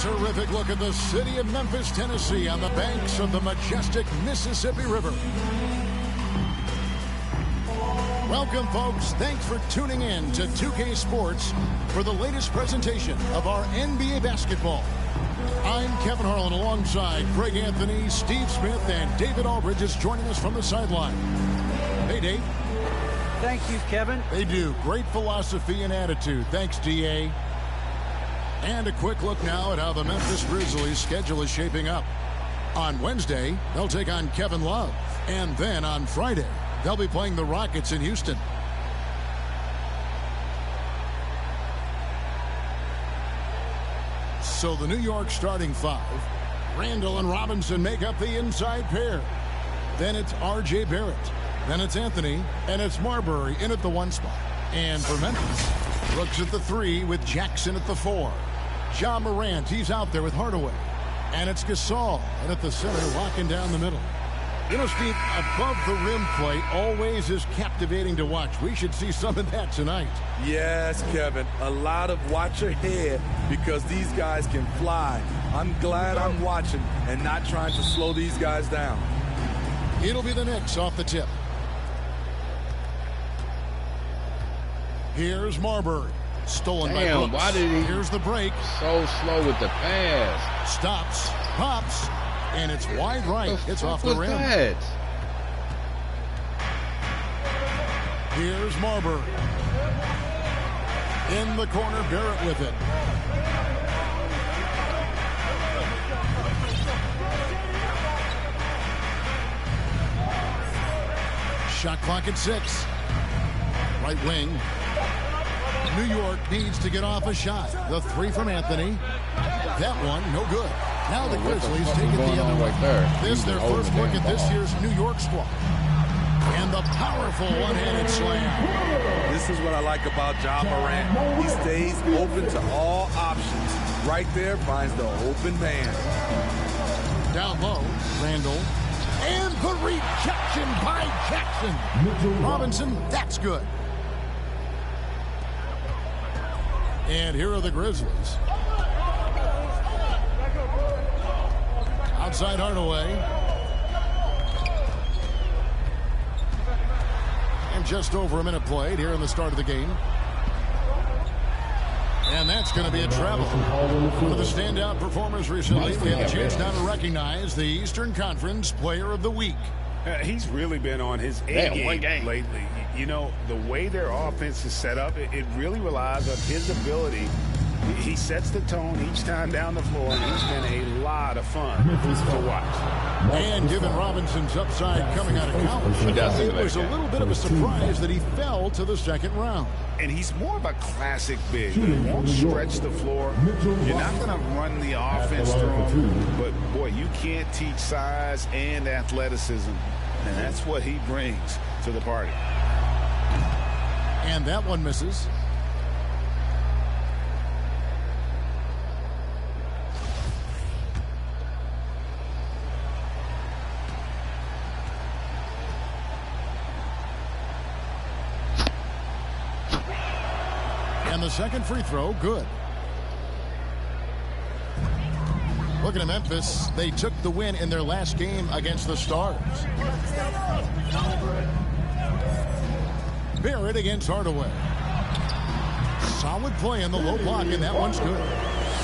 terrific look at the city of Memphis, Tennessee on the banks of the majestic Mississippi River. Welcome, folks. Thanks for tuning in to 2K Sports for the latest presentation of our NBA basketball. I'm Kevin Harlan alongside Greg Anthony, Steve Smith, and David Aldridge is joining us from the sideline. Hey, Dave. Thank you, Kevin. They do. Great philosophy and attitude. Thanks, DA. And a quick look now at how the Memphis Grizzlies' schedule is shaping up. On Wednesday, they'll take on Kevin Love. And then on Friday, they'll be playing the Rockets in Houston. So the New York starting five, Randle and Robinson make up the inside pair. Then it's R.J. Barrett. Then it's Anthony, and it's Marbury in at the 1 spot. And for Memphis, looks at the 3 with Jackson at the 4. Morant, he's out there with Hardaway. And it's Gasol, and at the center, locking down the middle. You know, Steve, above the rim play always is captivating to watch. We should see some of that tonight. Yes, Kevin. A lot of watch ahead because these guys can fly. I'm glad I'm watching and not trying to slow these guys down. It'll be the Knicks off the tip. Here's Marbury. Stolen by Brooks. Why did he? Here's the break. So slow with the pass. Stops. Pops. And it's wide right. It's off the rim. That? Here's Marbury. In the corner, Barrett with it. Shot clock at 6. Right wing. New York needs to get off a shot. The 3 from Anthony. That one, no good. Now the Grizzlies take it the other way. This their first look at this year's New York squad. And the powerful one-handed slam. This is what I like about Morant. He stays open to all options. Right there finds the open man. Down low, Randle. And the rejection by Jackson. Robinson, that's good. And here are the Grizzlies. Outside Hardaway. And just over a minute played here in the start of the game. And that's going to be a travel. One of the standout performers recently. We have a chance now to recognize the Eastern Conference Player of the Week. He's really been on his A game lately. You know, the way their offense is set up, it really relies on his ability. He sets the tone each time down the floor, and he's been a lot of fun to watch. And given Robinson's upside coming out of college, it was a little bit of a surprise that he fell to the second round. And he's more of a classic big. He won't stretch the floor. You're not going to run the offense through him, but, boy, you can't teach size and athleticism, and that's what he brings to the party. And that one misses. And the second free throw, good. Looking at Memphis, they took the win in their last game against the Stars. Barrett against Hardaway. Solid play in the low block, and that one's good.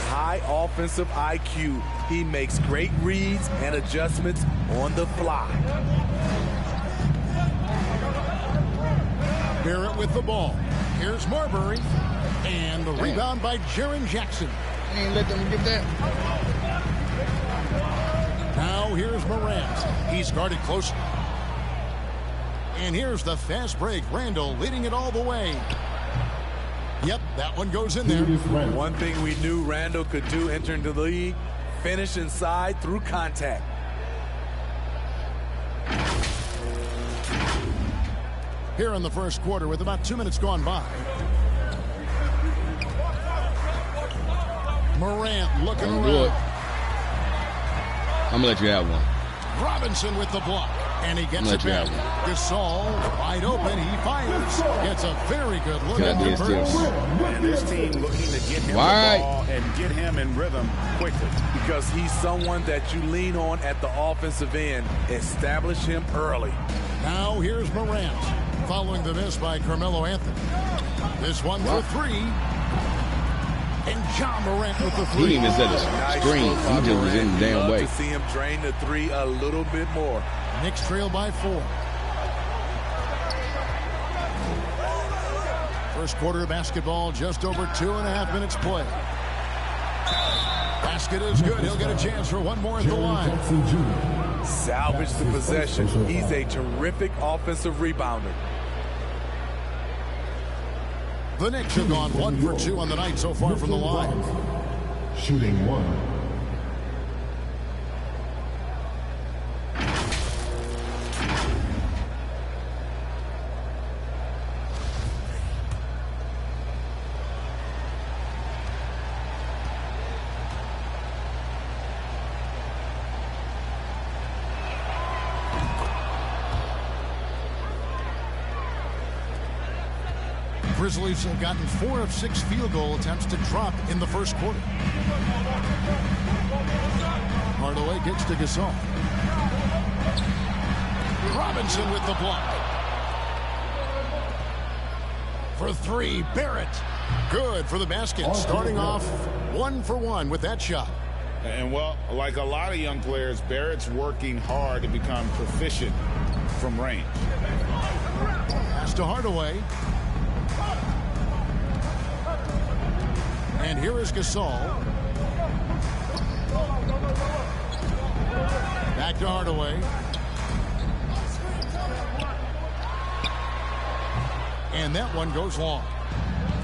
High offensive IQ. He makes great reads and adjustments on the fly. Barrett with the ball. Here's Marbury. And the rebound by Jarren Jackson. Ain't let them get that. Now here's Morant. He's guarded closely. And here's the fast break. Randle leading it all the way. Yep, that one goes in there. One thing we knew Randle could do entering the league, finish inside through contact. Here in the first quarter with about 2 minutes gone by. Morant looking around. I'm going to let you have one. Robinson with the block. And he gets it back. Gasol, wide open. He fires. Gets a very good look at the burst. And this team looking to get him the ball and get him in rhythm quickly. Because he's someone that you lean on at the offensive end. Establish him early. Now here's Morant. Following the miss by Carmelo Anthony. This one for three. And John Morant with the three. He didn't even set a screen. He just was in the damn way. To see him drain the three a little bit more. Knicks trail by 4. First quarter of basketball, just over 2.5 minutes play. Basket is good. He'll get a chance for one more at the line. Salvage the possession. He's a terrific offensive rebounder. The Knicks have gone 1 for 2 on the night so far from the line. Shooting 1. Grizzlies have gotten 4 of 6 field goal attempts to drop in the first quarter. Hardaway gets to Gasol. Robinson with the block. For 3, Barrett. Good for the basket. Starting off 1 for 1 with that shot. And, well, like a lot of young players, Barrett's working hard to become proficient from range. Pass to Hardaway. And here is Gasol. Back to Hardaway. And that one goes long.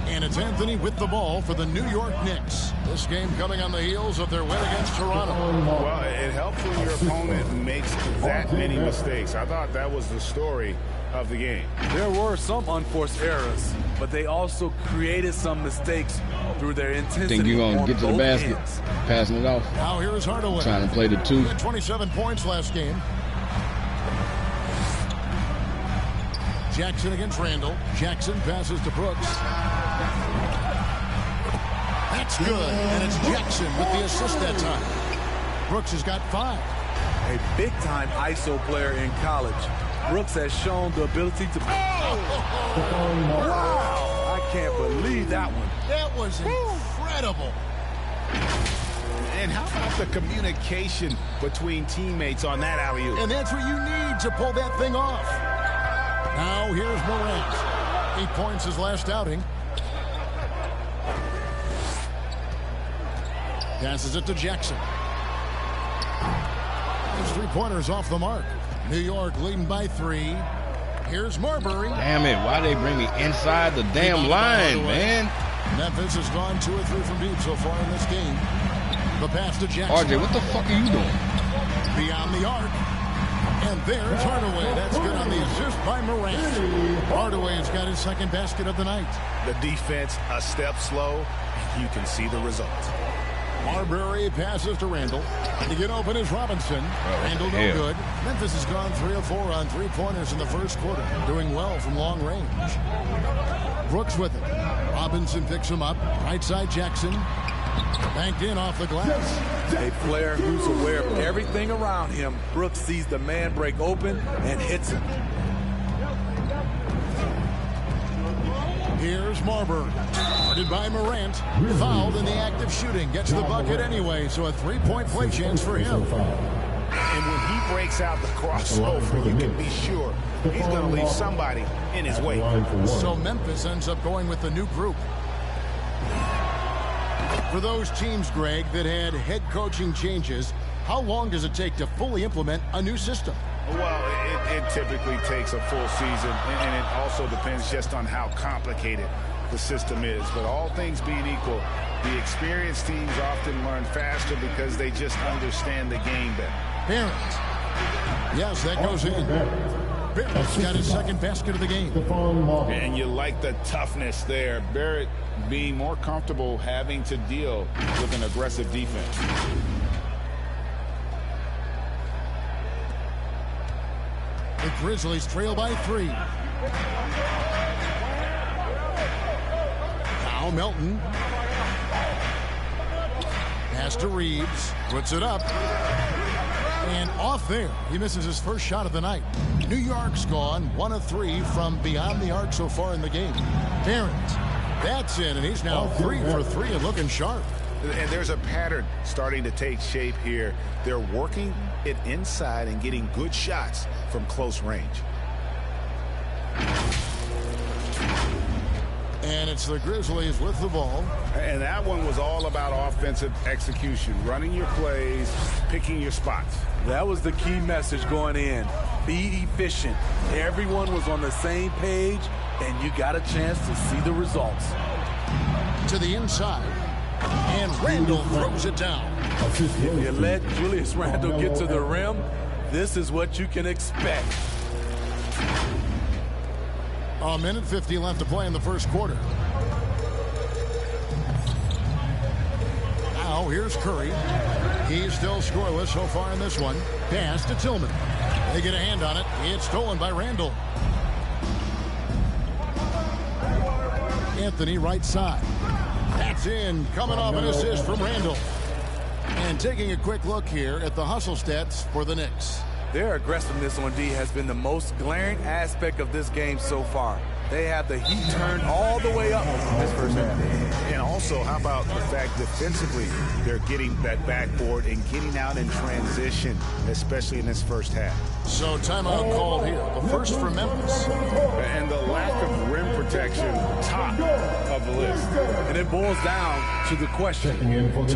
And it's Anthony with the ball for the New York Knicks. This game coming on the heels of their win against Toronto. Well, it helps when your opponent makes that many mistakes. I thought that was the story of the game. There were some unforced errors, but they also created some mistakes through their intensity. Think you're going to get to the basket, passing it off. Now here is Hardaway. Trying to play the 2. He had 27 points last game. Jackson against Randle. Jackson passes to Brooks. That's good, and it's Jackson with the assist that time. Brooks has got 5. A big-time ISO player in college. Brooks has shown the ability to... Wow! I can't believe that one. That was incredible. And how about the communication between teammates on that alley-oop? And that's what you need to pull that thing off. Now here's Morant. 8 points his last outing. Passes it to Jackson. His 3-pointers off the mark. New York leading by 3. Here's Marbury. Damn it, why they bring me inside the damn line, man? Memphis has gone 2 or 3 from deep so far in this game. The pass to Jackson. RJ, what the fuck are you doing? Beyond the arc. And there's Hardaway. That's good on the assist by Morant. Hardaway has got his second basket of the night. The defense a step slow, and you can see the result. Marbury passes to Randle. To get open is Robinson. Randle no good. Memphis has gone 3 of 4 on 3-pointers in the first quarter. Doing well from long range. Brooks with it. Robinson picks him up. Right side Jackson. Banked in off the glass. A player who's aware of everything around him. Brooks sees the man break open and hits him. Here's Marbury. Guarded by Morant. Fouled in the act of shooting. Gets the bucket anyway, so a 3-point play chance for him. And when he breaks out the crossover, you can be sure he's going to leave somebody in his way. So Memphis ends up going with the new group. For those teams, Greg, that had head coaching changes, how long does it take to fully implement a new system? Well, it typically takes a full season, and it also depends just on how complicated the system is. But all things being equal, the experienced teams often learn faster because they just understand the game better. Barrett. Yes, that goes in. Barrett's got his second basket of the game. And you like the toughness there. Barrett being more comfortable having to deal with an aggressive defense. Grizzlies trail by 3. Now Melton. Pass to Reeves. Puts it up. And off there. He misses his first shot of the night. New York's gone 1 of 3 from beyond the arc so far in the game. Barrett. That's in, and he's now 3 for 3 and looking sharp. And there's a pattern starting to take shape here. They're working it inside and getting good shots from close range. And it's the Grizzlies with the ball. And that one was all about offensive execution, running your plays, picking your spots. That was the key message going in. Be efficient. Everyone was on the same page, and you got a chance to see the results. To the inside. And Randle throws it down. If you let Julius Randle get to the rim, this is what you can expect. A minute 50 left to play in the first quarter. Now here's Curry. He's still scoreless so far in this one. Pass to Tillman. They get a hand on it. It's stolen by Randle. Anthony right side. That's in. Coming off an assist from Randle. And taking a quick look here at the hustle stats for the Knicks. Their aggressiveness on D has been the most glaring aspect of this game so far. They have the heat turned all the way up in this first half. And also, how about the fact defensively, they're getting that backboard and getting out in transition, especially in this first half. So timeout called here. The first for Memphis. And the lack of rim protection, top of the list. And it boils down to the question,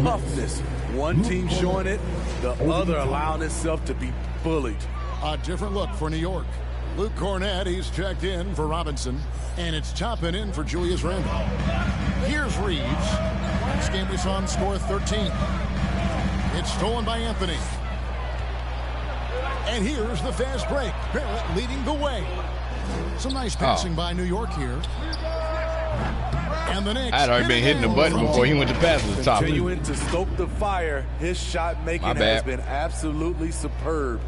toughness. One team showing it, the other allowing itself to be bullied. A different look for New York. Luke Cornett, he's checked in for Robinson. And it's chopping in for Julius Randle. Here's Reeves. This game we saw him score 13. It's stolen by Anthony. And here's the fast break. Barrett leading the way. Some nice passing by New York here. And the Knicks. I'd already been hitting the button before he went to pass the top. Continuing to stoke the fire, his shot making has been absolutely superb.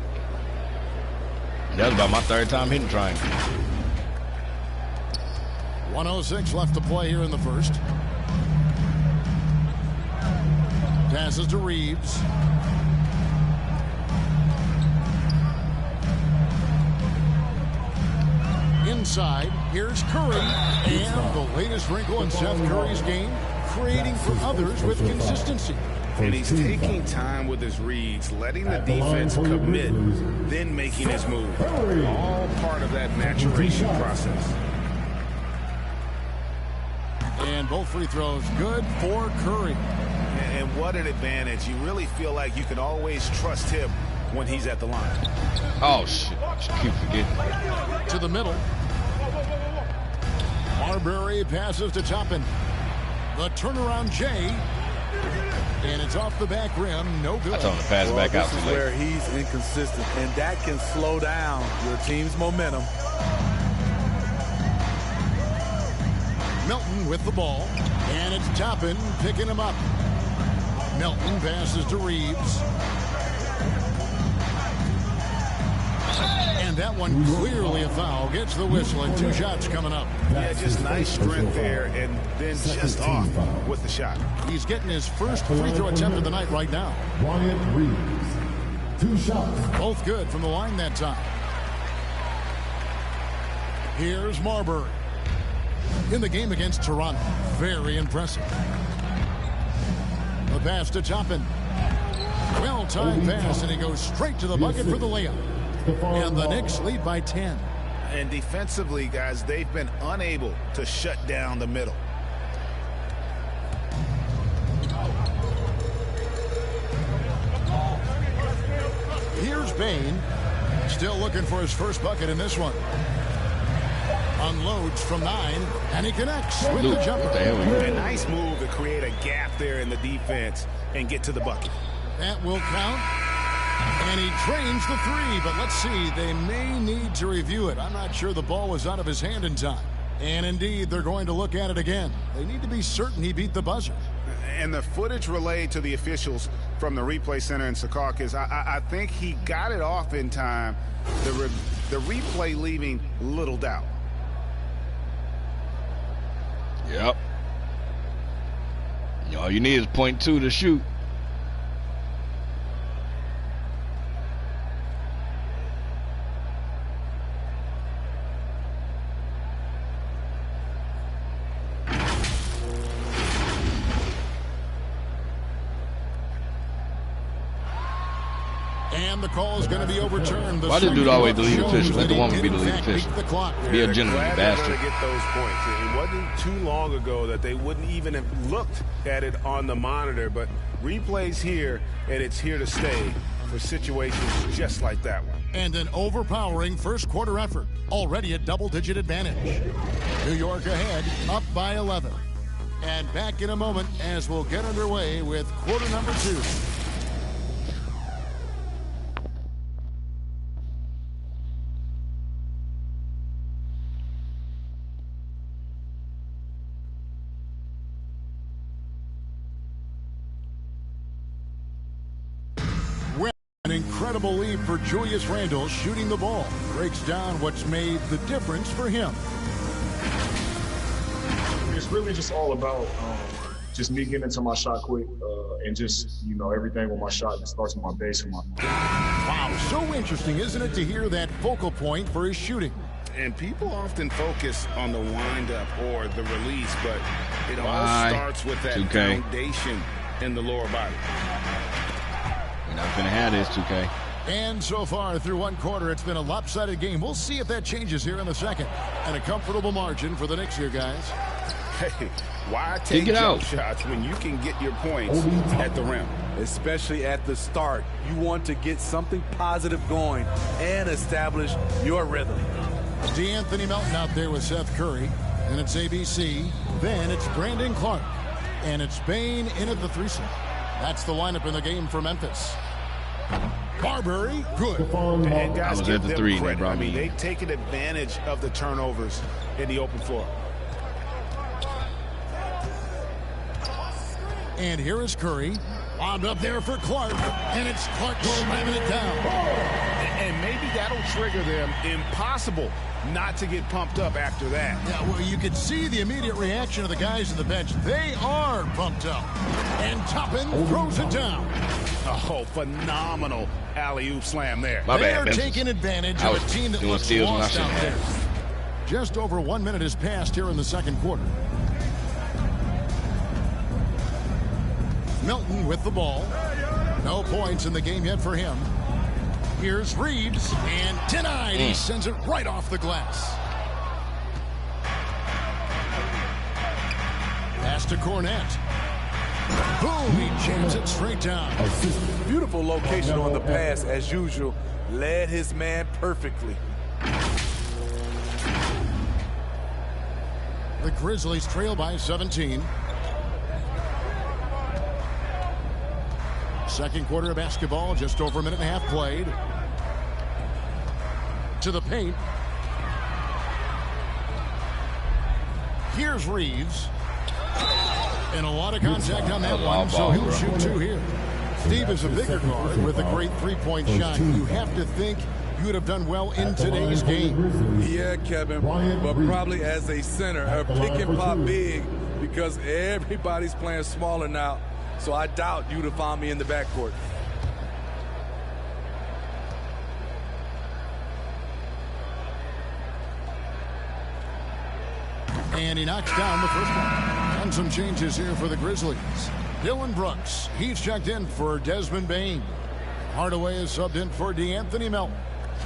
That was about my third time hitting triangle. 1:06 left to play here in the first. Passes to Reeves. Inside, here's Curry. And the latest wrinkle in Seth Curry's game, creating for others with consistency. And he's taking time with his reads, letting the defense commit, then making his move. All part of that maturation process. And both free throws good for Curry. And what an advantage. You really feel like you can always trust him when he's at the line. Oh, shit. Just keep forgetting. To the middle. Marbury passes to Toppin. The turnaround Jay. And it's off the back rim. No good. I told him to pass it back out. This is where he's inconsistent, and that can slow down your team's momentum. Melton with the ball. And it's Toppin picking him up. Melton passes to Reeves. And that one clearly a foul. Gets the whistle and 2 shots coming up. Yeah, just nice strength there and then just off with the shot. He's getting his first free throw attempt of the night right now. Reeves. 2 shots. Both good from the line that time. Here's Marbury. In the game against Toronto. Very impressive. The pass to Toppin. Well-timed pass, and he goes straight to the bucket for the layup. And the Knicks lead by 10. And defensively, guys, they've been unable to shut down the middle. Here's Bain. Still looking for his first bucket in this one. Unloads from 9, and he connects with the jumper. A nice move to create a gap there in the defense and get to the bucket. That will count. And he drains the 3, but let's see. They may need to review it. I'm not sure the ball was out of his hand in time. And indeed, they're going to look at it again. They need to be certain he beat the buzzer. And the footage relayed to the officials from the replay center in Secaucus, I think he got it off in time. The the replay leaving little doubt. Yep. All you need is .2 to shoot. And the call is going to be overturned. Why did dude always the lead official? Let the woman be the lead official. Be a gentleman, you bastard. To get those points. It wasn't too long ago that they wouldn't even have looked at it on the monitor, but replays here, and it's here to stay for situations just like that one. And an overpowering first quarter effort. Already a double-digit advantage. New York ahead, up by 11. And back in a moment as we'll get underway with quarter number 2. An incredible lead for Julius Randle shooting the ball. Breaks down what's made the difference for him. It's really just all about just me getting into my shot quick and just, everything with my shot that starts with my base and my... Wow, so interesting, isn't it, to hear that focal point for his shooting? And people often focus on the windup or the release, but it all starts with that 2K. foundation in the lower body. We're not going to have this, 2K. And so far through one quarter, it's been a lopsided game. We'll see if that changes here in the second. And a comfortable margin for the Knicks here, guys. Hey, why take jump shots when you can get your points at the rim? Especially at the start. You want to get something positive going and establish your rhythm. D'Anthony Melton out there with Seth Curry. And it's ABC. Then it's Brandon Clark. And it's Bain in at the 3 slot. That's the lineup in the game for Memphis. Marbury, good. And guys, I was give at the them 3. credit. I mean, they've taken advantage of the turnovers in the open floor. And here is Curry. Lobbed up there for Clark. And it's Clark slamming it down. And maybe that'll trigger them. Impossible not to get pumped up after that. Yeah, well, you could see the immediate reaction of the guys on the bench. They are pumped up. And Toppin throws it down. Oh, phenomenal alley-oop slam there. They are taking advantage of a team that looks lost out there. Just over 1 minute has passed here in the second quarter. Melton with the ball. No points in the game yet for him. Here's Reeves, and denied. He sends it right off the glass. Pass to Cornette. Boom, he jams it straight down. Beautiful location on the pass, as usual. Led his man perfectly. The Grizzlies trail by 17. Second quarter of basketball, just over a minute and a half played. To the paint. Here's Reeves. And a lot of contact on that one, so he'll shoot 2 here. Steve is a bigger guard with a great three-point shot. You have to think you would have done well in today's game. Yeah, Kevin, but probably as a center, a pick and pop big, because everybody's playing smaller now. So I doubt you'd have found me in the backcourt. And he knocks down the first one. And some changes here for the Grizzlies. Dillon Brooks, he's checked in for Desmond Bain. Hardaway is subbed in for D'Anthony Melton.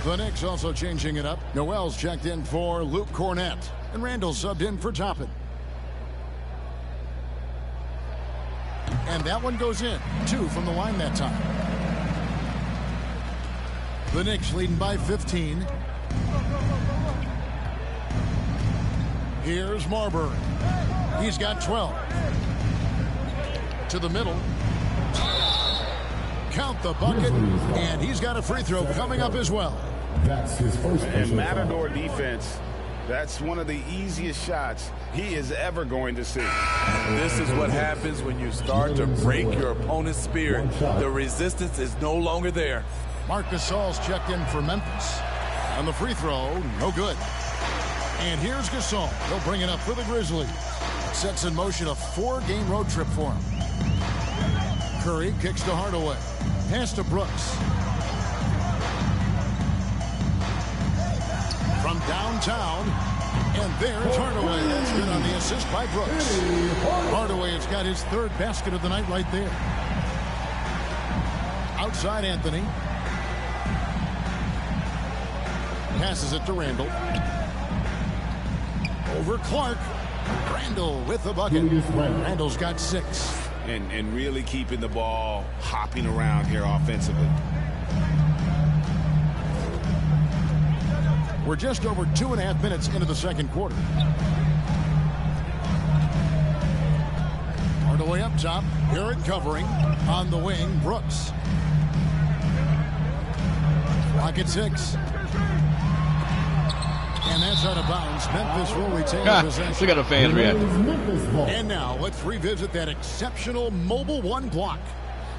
The Knicks also changing it up. Noel's checked in for Luke Cornette. And Randle subbed in for Toppin. And that one goes in. 2 from the line that time. The Knicks leading by 15. Here's Marbury. He's got 12. To the middle. Count the bucket. And he's got a free throw coming up as well. That's his first. And Matador defense, that's one of the easiest shots he is ever going to see. This is what happens when you start to break your opponent's spirit. The resistance is no longer there. Marc Gasol's checked in for Memphis. And the free throw, no good. And here's Gasol. He'll bring it up for the Grizzlies. Sets in motion a 4-game road trip for him. Curry kicks to Hardaway. Pass to Brooks. From downtown. And there's Hardaway. That's good on the assist by Brooks. Hardaway has got his 3rd basket of the night right there. Outside Anthony. Passes it to Randle. Over Clark. Randle with the bucket. Randle's got 6. And really keeping the ball hopping around here offensively. We're just over 2.5 minutes into the second quarter. Hardaway up top. Barrett covering. On the wing, Brooks. Clock at 6. And that's out of bounds. Memphis will retain possession. Look at the fans reacting. And now let's revisit that exceptional mobile 1 block.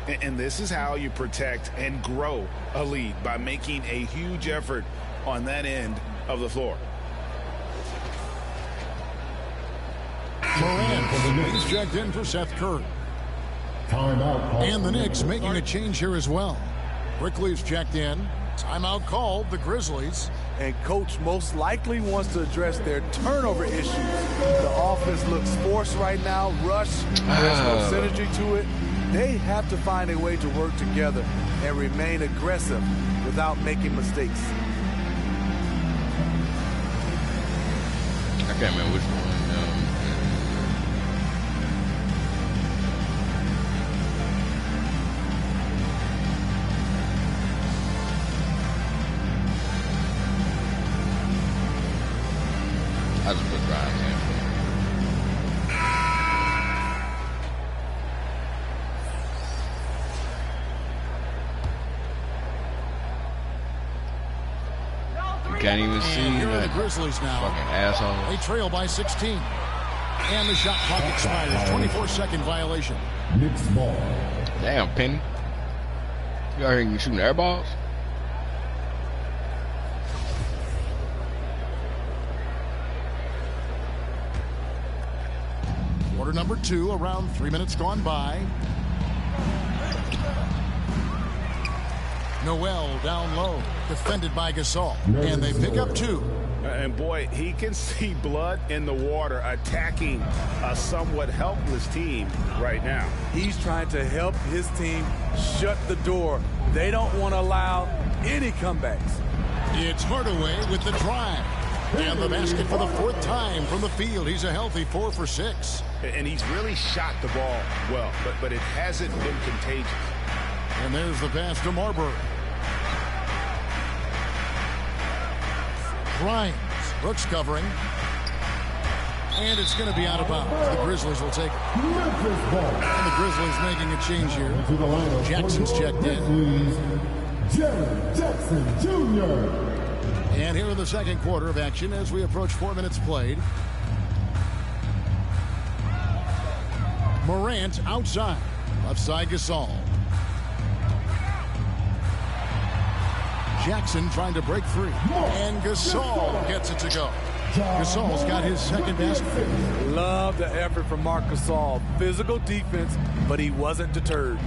And this is how you protect and grow a lead, by making a huge effort on that end of the floor. Morant, he's checked in for Seth Curry. And the Knicks making a change here as well. Quickly's checked in. Timeout called, the Grizzlies. And coach most likely wants to address their turnover issues. The offense looks forced right now, rushed. There's no synergy to it. They have to find a way to work together and remain aggressive without making mistakes. I can't remember which one. I just put Grimes in. You can't even see that. The Grizzlies now. Fucking asshole. They trail by 16. And the shot clock expires. 24-second violation. Knicks ball. Damn, Penny. You out here shooting air balls? Quarter number 2, around 3 minutes gone by. Noel down low, defended by Gasol, and they pick up 2. And boy, he can see blood in the water attacking a somewhat helpless team right now. He's trying to help his team shut the door. They don't want to allow any comebacks. It's Hardaway with the drive. And the basket for the 4th time from the field. He's a healthy 4 for 6. And he's really shot the ball well, but it hasn't been contagious. And there's the pass to Marbury. Grimes, Brooks covering. And it's going to be out of bounds. The Grizzlies will take it. And the Grizzlies making a change here. Jackson's checked in. Jarren Jackson Jr. And here in the second quarter of action as we approach 4 minutes played. Morant outside. Left side Gasol. Jackson trying to break free. And Gasol gets it to go. Gasol's got his 2nd basket. Love the effort from Marc Gasol. Physical defense, but he wasn't deterred.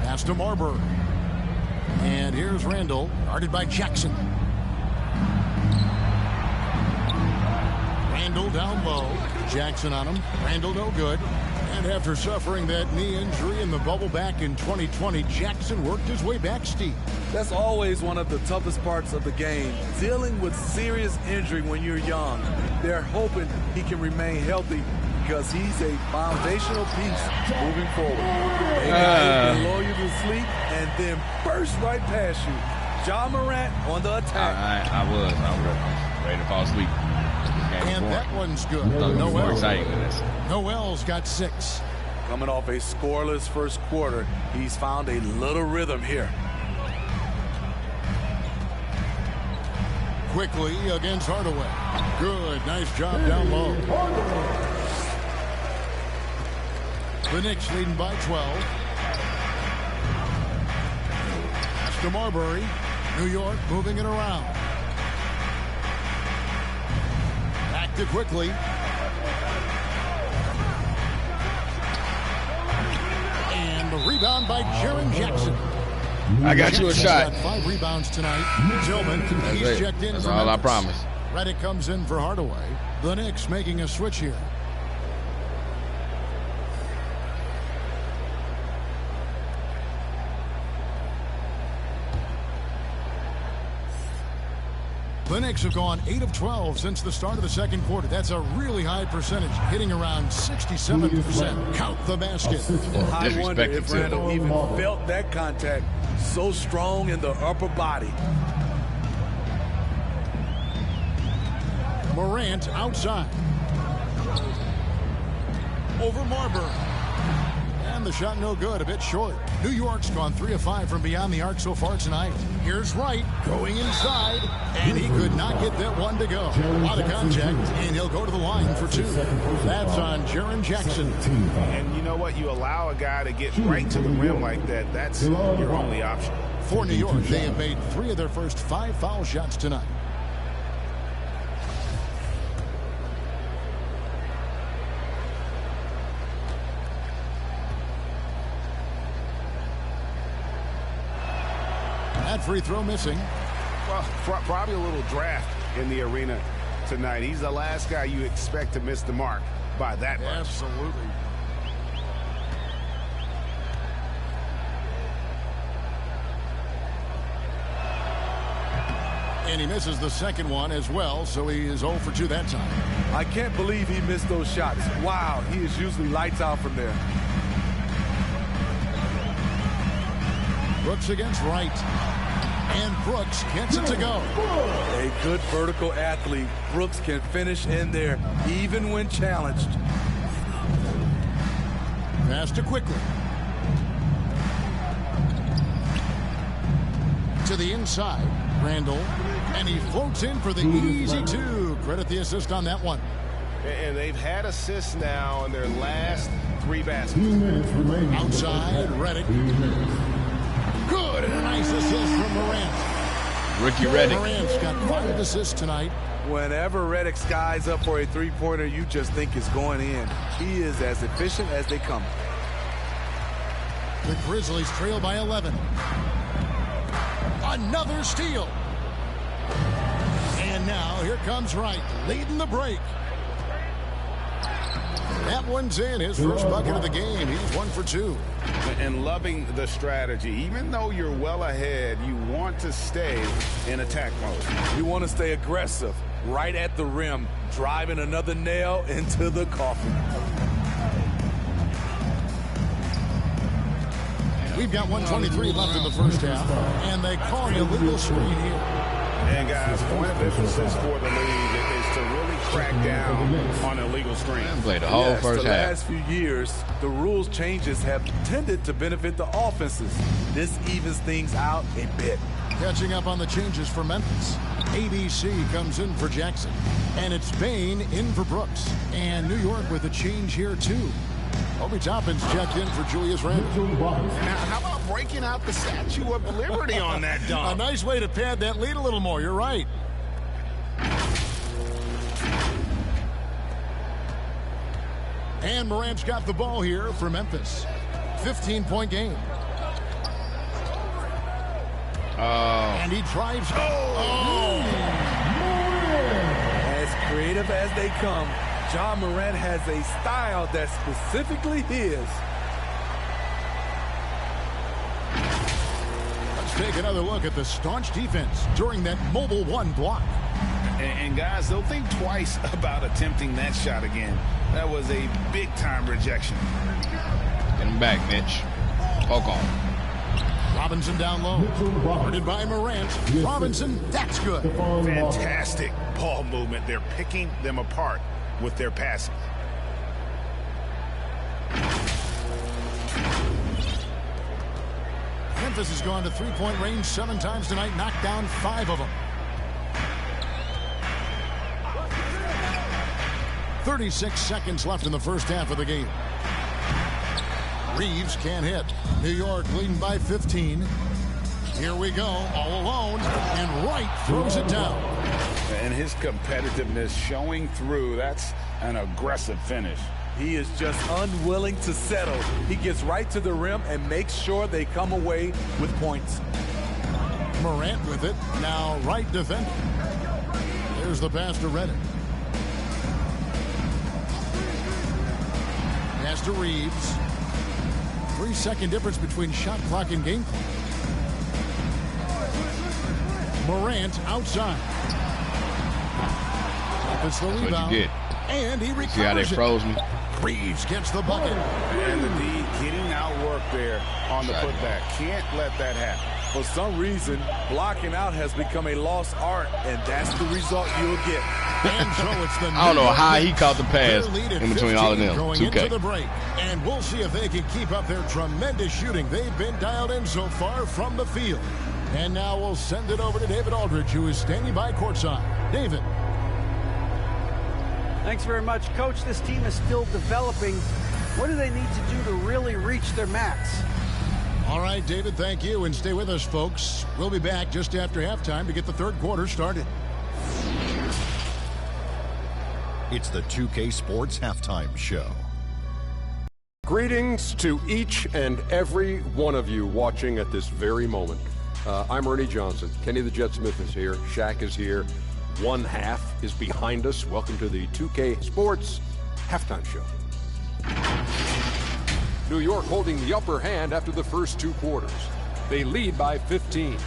Pass to Marbury. And here's Randle, guarded by Jackson. Randle down low. Jackson on him. Randle no good. And after suffering that knee injury in the bubble back in 2020, Jackson worked his way back steep. That's always one of the toughest parts of the game, dealing with serious injury when you're young. They're hoping he can remain healthy because he's a foundational piece moving forward. They can lull you to sleep and then burst right past you. Ja Morant on the attack. I was ready to fall asleep. And that one's good. More exciting than this. Noel's got 6. Coming off a scoreless first quarter, he's found a little rhythm here. Quickly against Hardaway. Good, nice job down low. The Knicks leading by 12. Pass to Marbury. New York moving it around. Active quickly. And the rebound by Jarren Jackson. I got you a shot. Got 5 rebounds tonight. Dillon, he's checked in. That's all I promise. Redick comes in for Hardaway. The Knicks making a switch here. The Knicks have gone 8 of 12 since the start of the second quarter. That's a really high percentage, hitting around 67%. Count the basket. I wonder if Randle even felt that contact. So strong in the upper body. Morant outside. Over Marbury. And the shot no good, a bit short. New York's gone 3 of 5 from beyond the arc so far tonight. Here's Wright going inside, and he could not get that one to go. A lot of contact, and he'll go to the line for 2. That's on Jarren Jackson. And you know what? You allow a guy to get right to the rim like that. That's your only option. For New York, they have made 3 of their first 5 foul shots tonight. That free throw missing. Well, probably a little draft in the arena tonight. He's the last guy you expect to miss the mark by that much. Absolutely. And he misses the second one as well, so he is 0 for 2 that time. I can't believe he missed those shots. Wow, he is usually lights out from there. Brooks against Wright. And Brooks gets it to go. A good vertical athlete. Brooks can finish in there, even when challenged. Pass to quickly. To the inside. Randle. And he floats in for the easy 2. Credit the assist on that one. And they've had assists now in their last 3 baskets. Outside, Redick. Good, and a nice assist from Morant. Rookie Redick. Morant's got 5 assists tonight. Whenever Redick skies up for a 3-pointer, you just think it's going in. He is as efficient as they come. The Grizzlies trail by 11. Another steal. And now here comes Wright, leading the break. That one's in, his first bucket of the game. He's 1 for 2. And loving the strategy. Even though you're well ahead, you want to stay in attack mode. You want to stay aggressive, right at the rim, driving another nail into the coffin. We've got 1:23 left in the first half, and they call an illegal screen here. And guys, point of emphasis for the league is to really crack down on illegal screens. Played the whole first the half. last few years, the rules changes have tended to benefit the offenses. This evens things out a bit. Catching up on the changes for Memphis. ABC comes in for Jackson, and it's Bain in for Brooks. And New York with a change here, too. Obi Toppin's checked in for Julius Randle. Now, how about breaking out the Statue of Liberty on that dunk? A nice way to pad that lead a little more. You're right. And Morant's got the ball here for Memphis. 15-point game. And he drives. As creative as they come, Ja Morant has a style that's specifically his. Let's take another look at the staunch defense during that mobile 1 block. And guys, they'll think twice about attempting that shot again. That was a big-time rejection. Get him back, Mitch. Poke on. Robinson down low. Guarded by Morant. Robinson, that's good. Fantastic ball movement. They're picking them apart with their passing. Memphis has gone to 3-point range 7 times tonight, knocked down 5 of them. 36 seconds left in the first half of the game. Reeves can't hit. New York leading by 15. Here we go, all alone, and Wright throws it down. And his competitiveness showing through. That's an aggressive finish. He is just unwilling to settle. He gets right to the rim and makes sure they come away with points. Morant with it. Now Wright defending. There's the pass to Randle. Pass to Reeves. 3-second difference between shot clock and game clock. Morant outside. It's the rebound. And he recovers. See how they froze me? Reeves gets the bucket. And the D getting outworked there on the putback. Can't let that happen. For some reason, blocking out has become a lost art, and that's the result you'll get. And so it's the I don't know how he caught the pass in between all of them. Going 2K. into the break. And we'll see if they can keep up their tremendous shooting. They've been dialed in so far from the field. And now we'll send it over to David Aldridge, who is standing by courtside. David. Thanks very much, Coach. This team is still developing. What do they need to do to really reach their max? All right, David, thank you. And stay with us, folks. We'll be back just after halftime to get the third quarter started. It's the 2K Sports Halftime Show. Greetings to each and every one of you watching at this very moment. I'm Ernie Johnson. Kenny the Jet Smith is here. Shaq is here. One half is behind us. Welcome to the 2K Sports Halftime Show. New York holding the upper hand after the first two quarters. They lead by 15.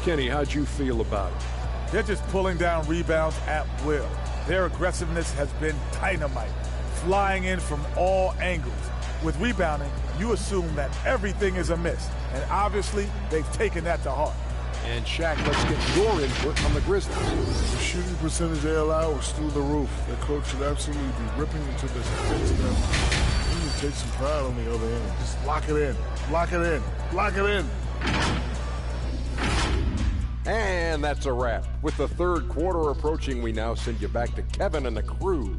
Kenny, how'd you feel about it? They're just pulling down rebounds at will. Their aggressiveness has been dynamite, flying in from all angles. With rebounding, you assume that everything is amiss, and obviously they've taken that to heart. And Shaq, let's get your input on the Grizzlies. The shooting percentage they allow is through the roof. Their coach should absolutely be ripping into this defensive effort. They need to take some pride on the other end. Just lock it in, lock it in, lock it in. And that's a wrap. With the third quarter approaching, we now send you back to Kevin and the crew.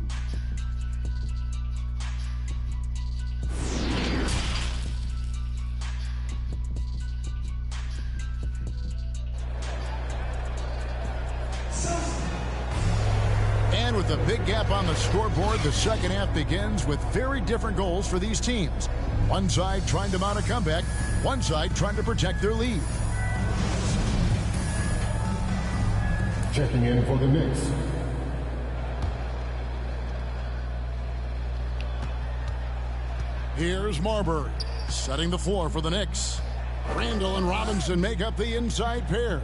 And with a big gap on the scoreboard, the second half begins with very different goals for these teams. One side trying to mount a comeback, one side trying to protect their lead. Checking in for the Knicks. Here's Marbury setting the floor for the Knicks. Randle and Robinson make up the inside pair.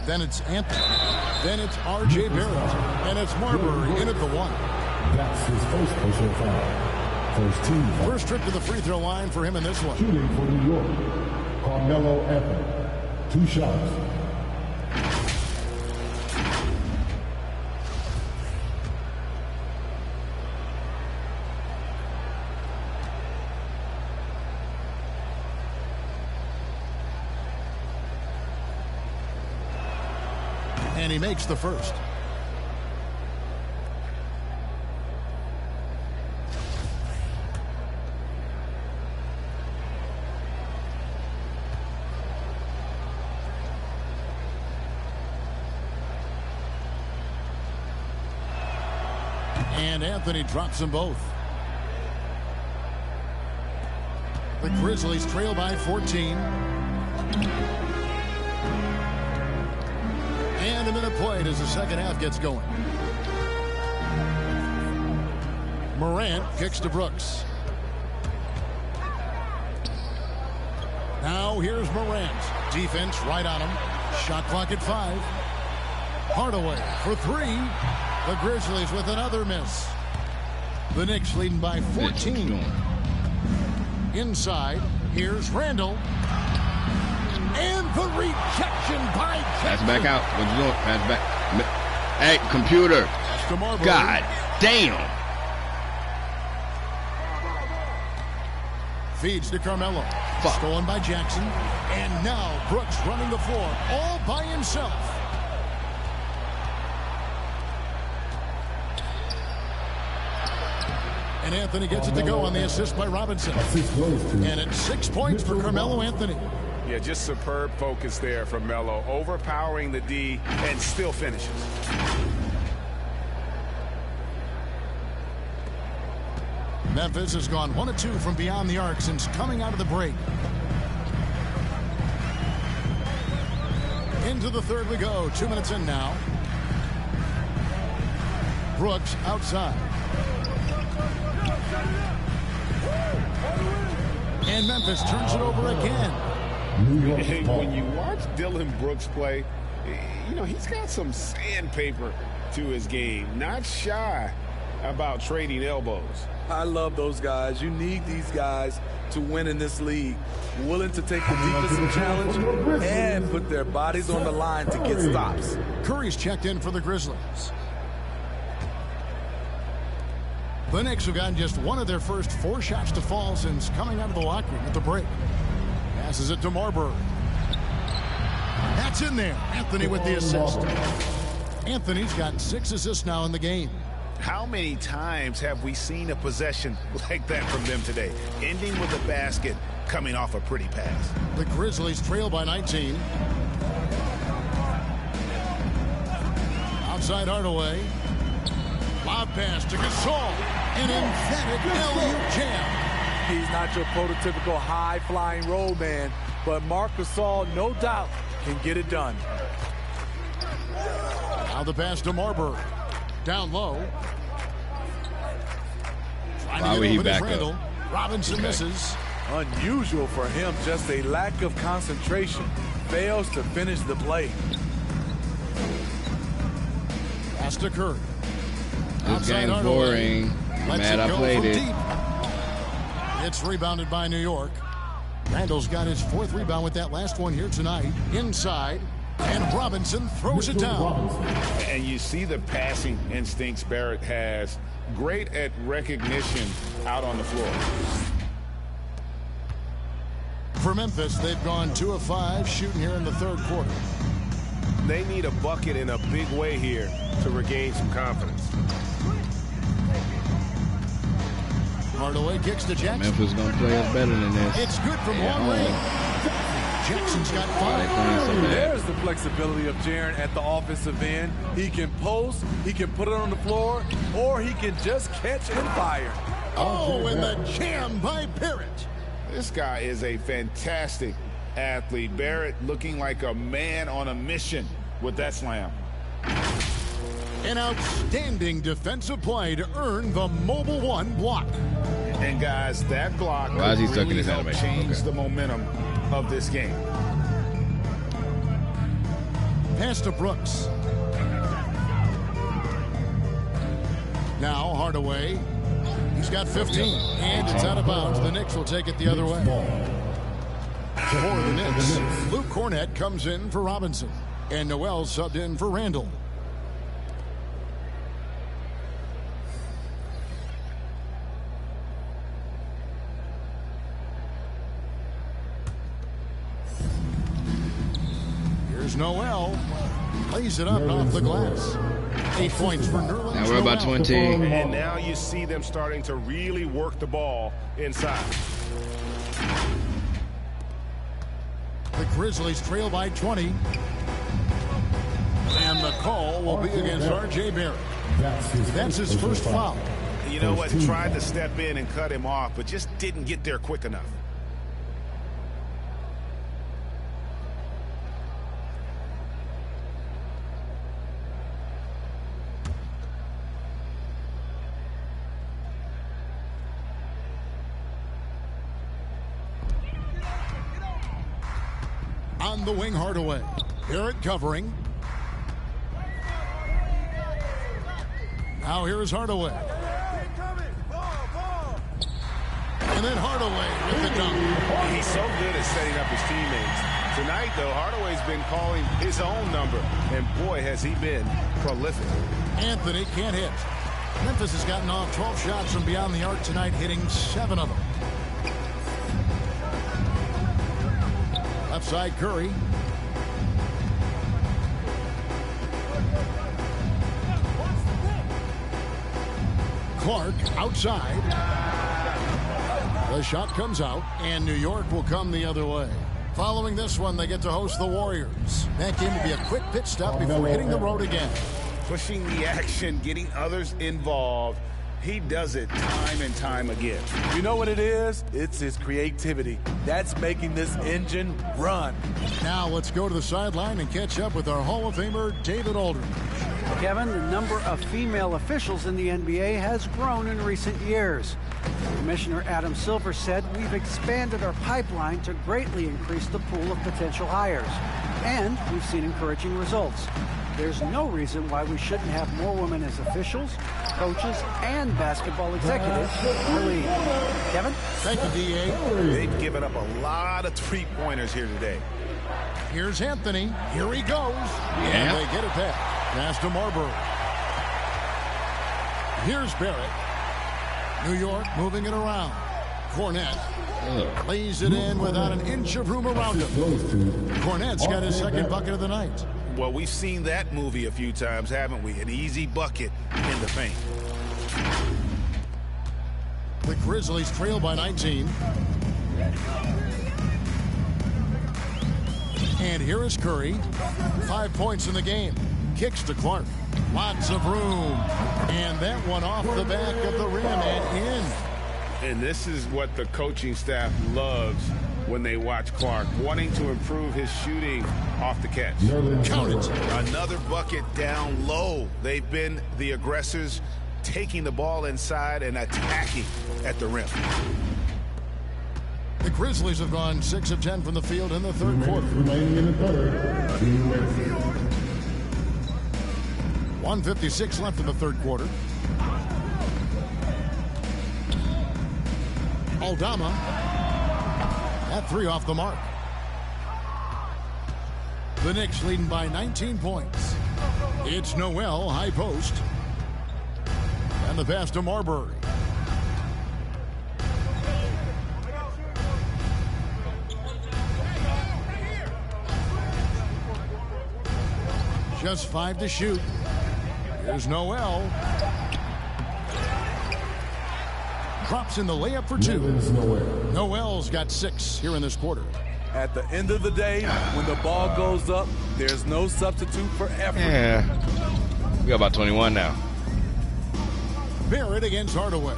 Then it's Anthony. Then it's R.J. Barrett. And it's Marbury in at the one. That's his first personal foul. First team foul. First trip to the free throw line for him in this one. Shooting for New York, Carmelo Anthony. 2 shots. And he makes the first. And Anthony drops them both. The Grizzlies trail by 14. And a minute played as the second half gets going. Morant kicks to Brooks. Now here's Morant. Defense right on him. Shot clock at 5. Hardaway for 3. The Grizzlies with another miss. The Knicks leading by 14. Inside, here's Randle. And the rejection by Jackson. Pass back out. What you doing? Pass back. Hey, computer. God damn. Feeds to Carmelo. Fuck. Stolen by Jackson. And now Brooks running the floor all by himself. And Anthony gets it to go on the assist by Robinson. And it's 6 points for Carmelo Anthony. Yeah, just superb focus there from Melo, overpowering the D and still finishes. Memphis has gone 1 of 2 from beyond the arc since coming out of the break. Into the third we go. 2 minutes in now. Brooks outside. And Memphis turns it over again. Hey, when you watch Dillon Brooks play, you know, he's got some sandpaper to his game. Not shy about trading elbows. I love those guys. You need these guys to win in this league. Willing to take the defensive challenge and put their bodies on the line to get stops. Curry's checked in for the Grizzlies. The Knicks have gotten just 1 of their first 4 shots to fall since coming out of the locker room at the break. Passes it to Marbury. That's in there. Anthony with the assist. Anthony's got 6 assists now in the game. How many times have we seen a possession like that from them today, ending with a basket coming off a pretty pass? The Grizzlies trail by 19. Outside Hardaway. Lob pass to Gasol. An emphatic alley-oop jam. He's not your prototypical high-flying roll man, but Marc Gasol, no doubt, can get it done. Now the pass to Marbury. Down low. Why would he back Randle. up? Robinson misses. Unusual for him, just a lack of concentration. Fails to finish the play. Pass to Curry. This game's boring. I'm mad I played it. Deep. It's rebounded by New York. Randle's got his 4th rebound with that last one here tonight. Inside. And Robinson throws it down. And you see the passing instincts Barrett has. Great at recognition out on the floor. For Memphis, they've gone 2 of 5 shooting here in the third quarter. They need a bucket in a big way here to regain some confidence. Hardaway kicks to Jackson. Memphis gonna play us better than this. It's good from long range. Jackson's got 5. There's the flexibility of Jarren at the offensive end. He can post, he can put it on the floor, or he can just catch and fire. Oh, and the jam by Barrett. This guy is a fantastic athlete. Barrett looking like a man on a mission with that slam. An outstanding defensive play to earn the Mobile 1 block. And guys, that block Why is he stuck in really his helped animation? change the momentum of this game. Pass to Brooks. Now Hardaway. He's got 15, and it's out of bounds. The Knicks will take it the other way. For the Knicks, Luke Cornett comes in for Robinson, and Noel subbed in for Randle. Here's Noel. Lays it up off the glass. 8 points for Nerlens. Now we're about 20. And now you see them starting to really work the ball inside. The Grizzlies trail by 20. And the call will be against RJ Barrett. That's his first foul. You know what? Tried to step in and cut him off, but just didn't get there quick enough. On the wing, Hardaway. Barrett covering. Now here's Hardaway. And then Hardaway with the dunk. He's so good at setting up his teammates. Tonight, though, Hardaway's been calling his own number, and boy, has he been prolific. Anthony can't hit. Memphis has gotten off 12 shots from beyond the arc tonight, hitting 7 of them. Left side, Curry. Clark outside. The shot comes out, and New York will come the other way. Following this one, they get to host the Warriors. That game will be a quick pit stop before hitting the road again. Pushing the action, getting others involved. He does it time and time again. You know what it is? It's his creativity. That's making this engine run. Now let's go to the sideline and catch up with our Hall of Famer, David Aldridge. Kevin, the number of female officials in the NBA has grown in recent years. Commissioner Adam Silver said we've expanded our pipeline to greatly increase the pool of potential hires. And we've seen encouraging results. There's no reason why we shouldn't have more women as officials, coaches, and basketball executives in the league. Kevin? Thank you, D.A. They've given up a lot of three-pointers here today. Here's Anthony. Here he goes. And they get it back. Pass to Marbury. Here's Barrett. New York moving it around. Cornette lays it in without an inch of room around him. Cornette's got his second bucket of the night. Well, we've seen that movie a few times, haven't we? An easy bucket in the paint. The Grizzlies trail by 19. And here is Curry. 5 points in the game. Kicks to Clark. Lots of room. And that one off the back of the rim and in. And this is what the coaching staff loves when they watch Clark, wanting to improve his shooting off the catch. Count it. Another bucket down low. They've been the aggressors, taking the ball inside and attacking at the rim. The Grizzlies have gone 6 of 10 from the field in the third quarter. Remaining in the third. 1:56 left in the third quarter. Aldama. That three off the mark. The Knicks leading by 19 points. It's Noel, high post. And the pass to Marbury. Just 5 to shoot. Here's Noel. Drops in the layup for 2. Noel's got 6 here in this quarter. At the end of the day, when the ball goes up, there's no substitute for effort. Yeah. We got about 21 now. Barrett against Hardaway.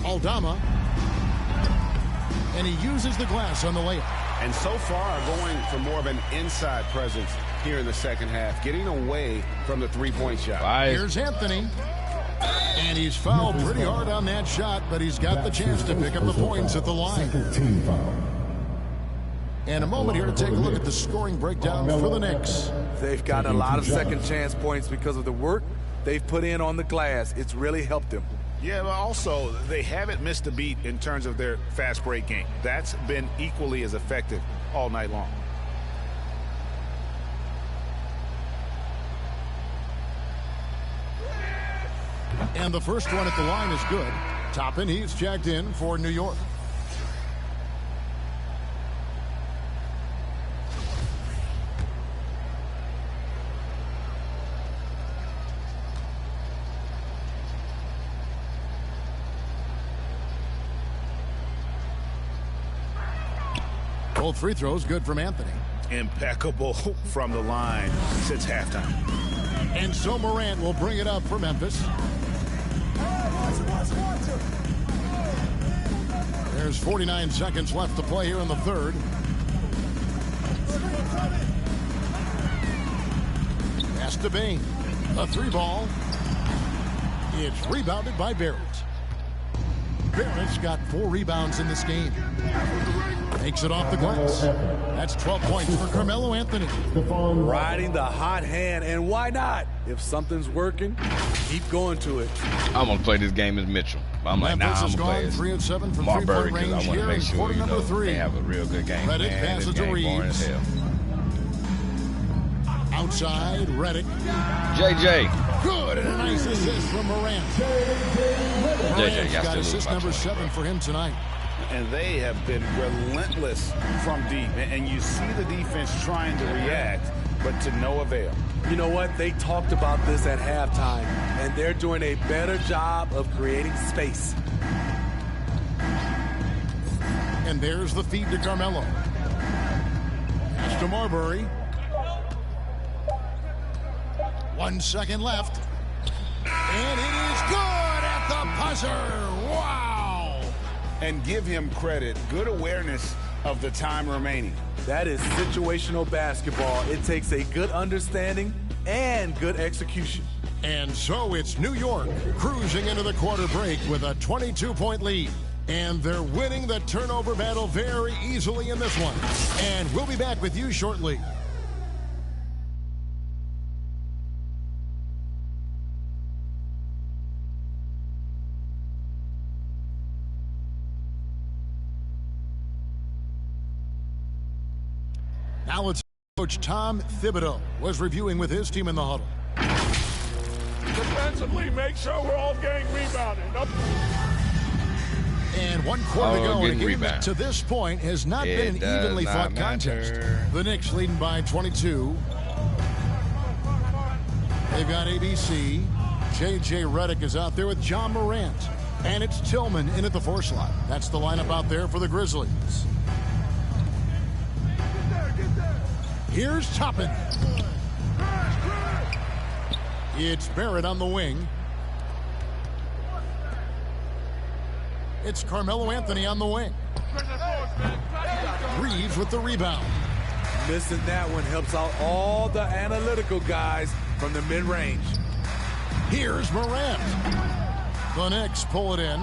Aldama. And he uses the glass on the layup. And so far, going for more of an inside presence here in the second half, getting away from the three-point shot. Here's Anthony. And he's fouled pretty hard on that shot, but he's got the chance to pick up the points at the line. And a moment here to take a look at the scoring breakdown for the Knicks. They've got a lot of second chance points because of the work they've put in on the glass. It's really helped them. Yeah, but also, they haven't missed a beat in terms of their fast break game. That's been equally as effective all night long. And the first one at the line is good. Toppin, he's checked in for New York. Both free throws good from Anthony. Impeccable from the line since halftime. And so Morant will bring it up for Memphis. There's 49 seconds left to play here in the third. Pass to Bain. A 3-ball. It's rebounded by Barrett. Barrett's got 4 rebounds in this game. Takes it off the glass. That's 12 points for Carmelo Anthony. Riding the hot hand, and why not? If something's working, keep going to it. I'm going to play this game as Mitchell. I'm like, nah, I'm going to play as 3 of 7 from Marbury three-point because I range want to here make in sure, quarter number 3. they have a real good game. Reddick Man, passes this to game boring as Reeves. hell. Outside, Reddick. JJ. Good, and a nice assist from Morant. Morant's got assist number 7 for him tonight. And they have been relentless from deep. And you see the defense trying to react, but to no avail. You know what? They talked about this at halftime, and they're doing a better job of creating space. And there's the feed to Carmelo. Pass to Marbury. 1 second left. And it is good at the buzzer. Wow. And give him credit. Good awareness of the time remaining. That is situational basketball. It takes a good understanding and good execution. And so it's New York cruising into the quarter break with a 22-point lead. And they're winning the turnover battle very easily in this one. And we'll be back with you shortly. Now it's Coach Tom Thibodeau was reviewing with his team in the huddle. Defensively, make sure we're all getting rebounded. And 1 quarter to go in a game that to this point has not been an evenly fought contest. The Knicks leading by 22. They've got ABC. J.J. Redick is out there with John Morant. And it's Tillman in at the 4 slot. That's the lineup out there for the Grizzlies. Here's Toppin. It's Barrett on the wing. It's Carmelo Anthony on the wing. Reeves with the rebound. Missing that one helps out all the analytical guys from the mid-range. Here's Morant. The Knicks pull it in.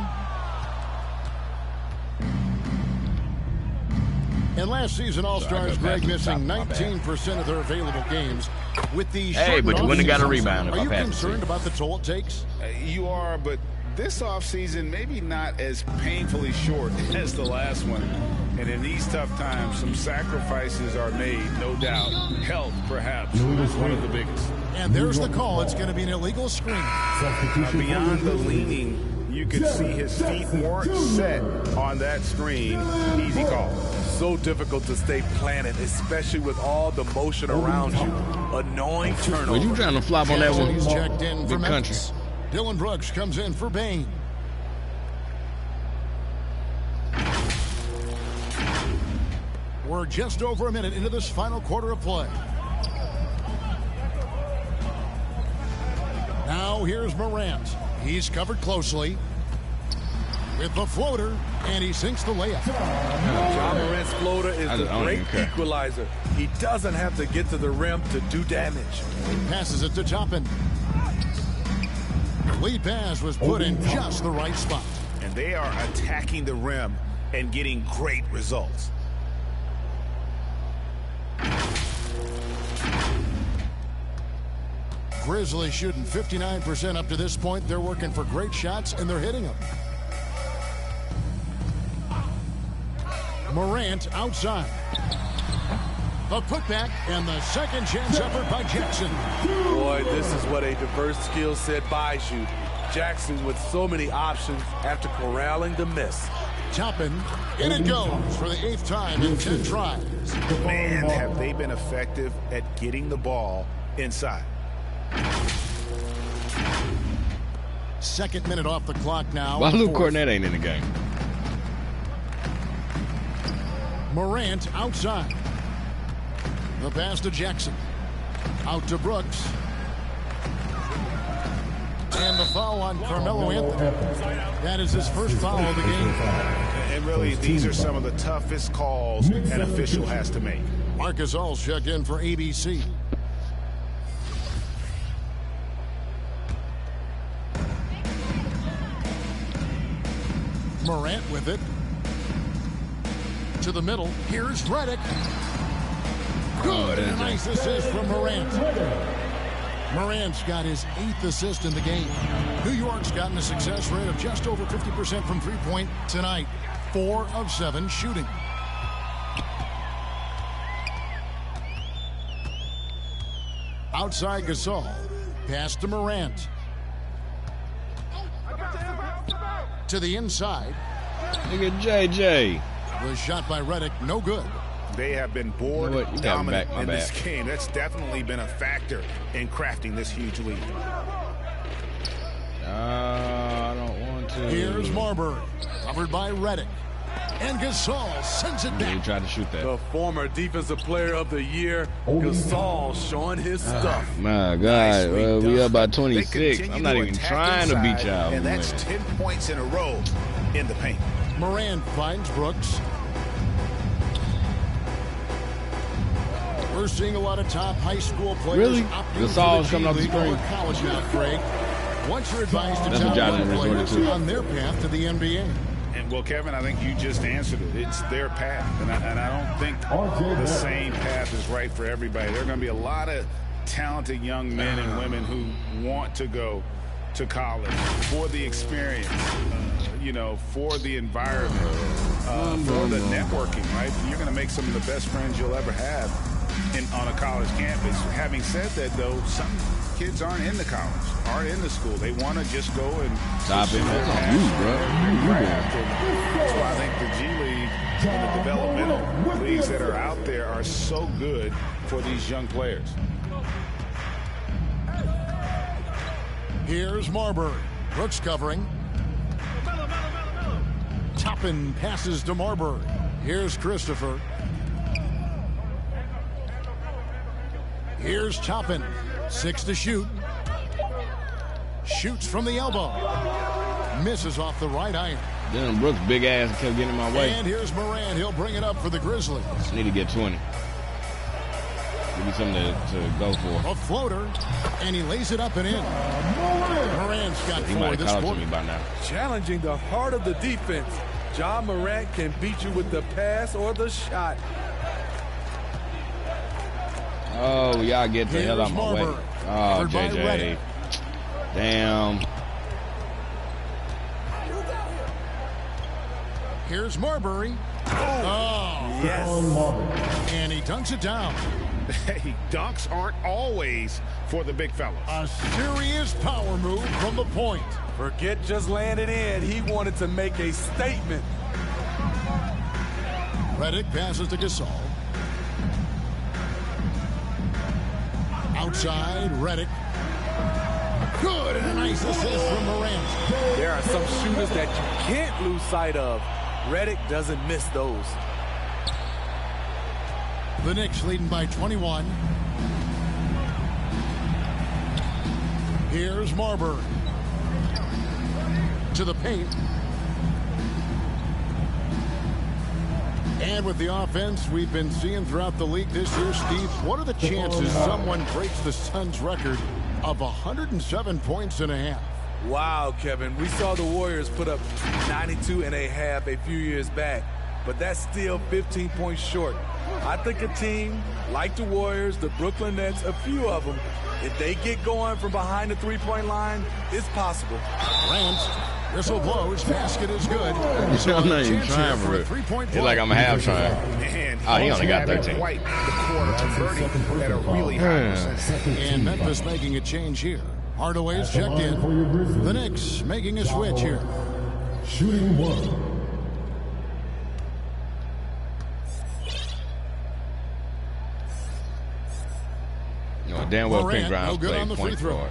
And last season, All-Stars Greg missing 19% of their available games with the but you wouldn't have got a rebound. Are you concerned about the toll it takes? You are, but this offseason maybe not as painfully short as the last one. And in these tough times, some sacrifices are made, no doubt. Health, perhaps, one of the biggest. And there's the call. It's going to be an illegal screen. Beyond the leaning, you could see his feet weren't set on that screen. Easy call. So difficult to stay planted, especially with all the motion around you. Annoying turnover. Were you trying to flop on that one? He's checked in for Memphis. Country. Dillon Brooks comes in for Bain. We're just over a minute into this final quarter of play. Now here's Morant. He's covered closely with the floater, and he sinks the layup. John Morant's floater is the great equalizer. He doesn't have to get to the rim to do damage. He passes it to Toppin. The lead pass was put in just the right spot. And they are attacking the rim and getting great results. Grizzlies shooting 59% up to this point. They're working for great shots, and they're hitting them. Morant outside. The putback and the second chance effort by Jackson. Boy, this is what a diverse skill set buys you. Jackson with so many options after corralling the miss. Toppin, in it goes for the 8th time in 10 tries. Man, have they been effective at getting the ball inside. Second minute off the clock now. Why Luke Cornett ain't in the game? Morant outside. The pass to Jackson. Out to Brooks. And the foul on Carmelo Anthony. That is his first foul of the game. And really, these are some of the toughest calls an official has to make. Marc Gasol's checked in for ABC. Morant with it. To the middle. Here's Redick. Good. And a nice assist from Morant. Morant's got his 8th assist in the game. New York's gotten a success rate of just over 50% from three-point tonight. 4 of 7 shooting. Outside Gasol. Pass to Morant. To the inside. Look at JJ. Was shot by Redick. No good. They have been board dominant in this game. That's definitely been a factor in crafting this huge lead. I don't want to. Here's Marbury. Covered by Redick. And Gasol sends it back. He tried to shoot that. The former Defensive Player of the Year, Gasol, showing his stuff. My God, we up by 26. I'm not even trying to beat y'all. And that's 10 points in a row in the paint. Morant finds Brooks. We're seeing a lot of top high school players. Really? Gasol's coming off the screen. College now, Craig. What's your advice to top players on their path to the NBA? And well, Kevin, I think you just answered it. It's their path, and I don't think the same path is right for everybody. There are going to be a lot of talented young men and women who want to go to college for the experience, for the environment, for the networking, right? You're going to make some of the best friends you'll ever have on a college campus. Having said that, though, some kids aren't in the college, aren't in the school. They want to just go and stop it. That's on you, bro. That's why I think the G League and the developmental leagues that are out there are so good for these young players. Here's Marbury. Brooks covering. Toppin passes to Marbury. Here's Christopher. Here's Toppin. 6 to shoot. Shoots from the elbow. Misses off the right iron. Then Brooks' big ass kept getting in my way. And here's Morant. He'll bring it up for the Grizzlies. Need to get 20. Give me something to go for. A floater, and he lays it up and in. Morant's got 4 this quarter. Me by now. Challenging the heart of the defense. Ja Morant can beat you with the pass or the shot. Oh, y'all get the hell out of my way. Oh, JJ. Damn. Here's Marbury. Oh, yes. And he dunks it down. Hey, dunks aren't always for the big fellas. A serious power move from the point. Forget just laying it in. He wanted to make a statement. Redick passes to Gasol. Outside, Redick. Good, and a nice assist from Morant. There are some shooters that you can't lose sight of. Redick doesn't miss those. The Knicks leading by 21. Here's Marbury. To the paint. And with the offense we've been seeing throughout the league this year, Steve, what are the chances someone breaks the Suns' record of 107 points and a half? Wow, Kevin. We saw the Warriors put up 92 and a half a few years back, but that's still 15 points short. I think a team like the Warriors, the Brooklyn Nets, a few of them, if they get going from behind the three-point line, it's possible. Rand, whistle blows, basket is good. So I'm not even trying for it. It's like I'm half trying. Oh, he only got 13. Quite the quarter converting at a really high percentage. And Memphis making a change here. Hardaway's checked in. The Knicks making a switch here. Shooting 1. Damn well Pink Grimes good on the point free throw. guard.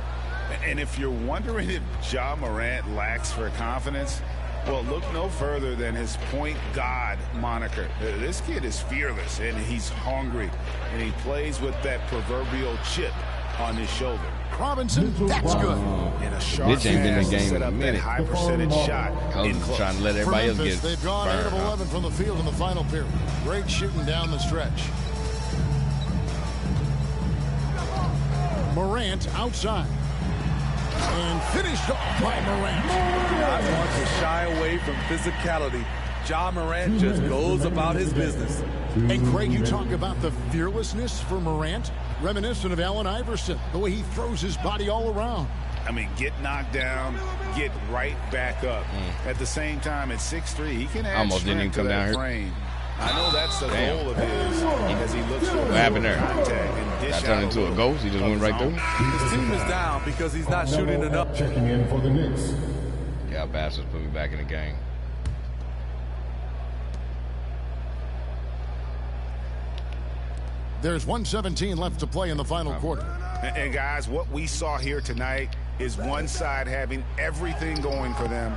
And if you're wondering if Ja Morant lacks for confidence, well, look no further than his point god moniker. This kid is fearless, and he's hungry, and he plays with that proverbial chip on his shoulder. Robinson, that's good. And a sharp Bitch ain't been in the pass to game set in a up that minute. high percentage shot. Coach is trying to let everybody else get They've gone 8 of 11 from the field in the final period. Great shooting down the stretch. Morant outside. And finished off by Morant. I want to shy away from physicality. Ja Morant just goes about his business. And Craig, you talk about the fearlessness for Morant, reminiscent of Allen Iverson, the way he throws his body all around. I mean, get knocked down, get right back up. At the same time, at 6'3", he can add almost didn't even strength come to down that here. frame. I know that's the goal of his as he looks for What happened there? contact and dish Got turned out into a ghost. He just went right through. His team is down because he's not shooting enough. Checking in for the Knicks. Yeah, bastards put me back in the game. There's 1:17 left to play in the final quarter. And guys, what we saw here tonight is one side having everything going for them,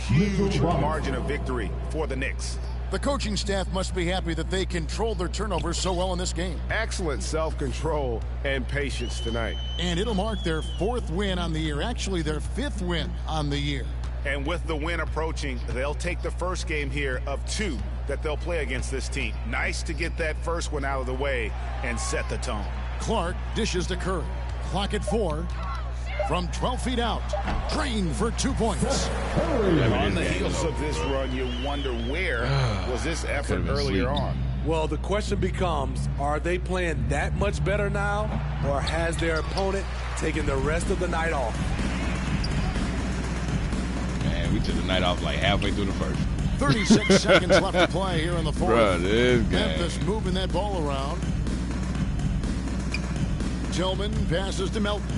Huge margin of victory for the Knicks. The coaching staff must be happy that they controlled their turnovers so well in this game. Excellent self-control and patience tonight. And it'll mark their 4th win on the year, actually their 5th win on the year. And with the win approaching, they'll take the first game here of 2 that they'll play against this team. Nice to get that first one out of the way and set the tone. Clark dishes to Curry. Clock at 4. From 12 feet out, drained for 2 points. On the heels of this run, you wonder where was this effort earlier on? Well, the question becomes, are they playing that much better now, or has their opponent taken the rest of the night off? Man, we took the night off like halfway through the first. 36 seconds left to play here in the 4th. Bruh, this game. Memphis moving that ball around. Tillman passes to Melton.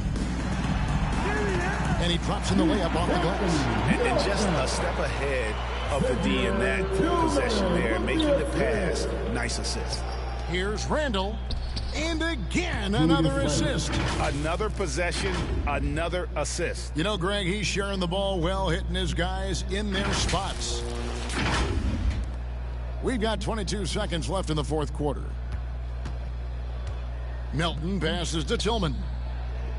And he drops in the layup off the glass. And just a step ahead of the D in that possession there, making the pass. Nice assist. Here's Randle. And again, another assist. Another possession, another assist. You know, Greg, he's sharing the ball well, hitting his guys in their spots. We've got 22 seconds left in the 4th quarter. Melton passes to Tillman.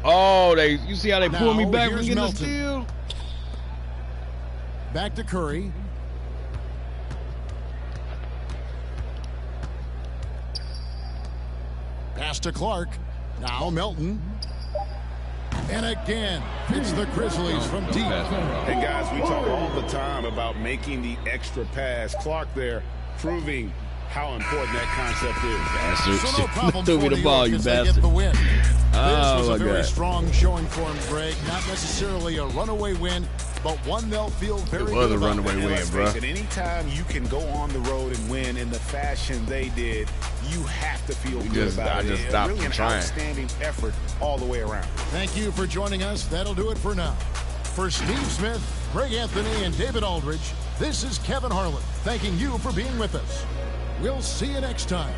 Oh, you see how they pulled me back when getting the Melton. steal? Back to Curry. Pass to Clark. Now Melton. And again, it's the Grizzlies from deep. And guys, we talk all the time about making the extra pass. Clark there proving how important that concept is. Bastard. So no problem Threw me for the ball, you York as they bastard. get the win. Oh, this was a my very God. strong showing for him, Greg. Not necessarily a runaway win, but one they'll feel very It was good a about. runaway And win, let's bro. face it, anytime you can go on the road and win in the fashion they did, you have to feel good about I it. just It's stopped really an trying. outstanding effort all the way around. Thank you for joining us. That'll do it for now. For Steve Smith, Greg Anthony, and David Aldridge, this is Kevin Harlan thanking you for being with us. We'll see you next time.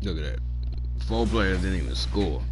Look at that. 4 players didn't even score.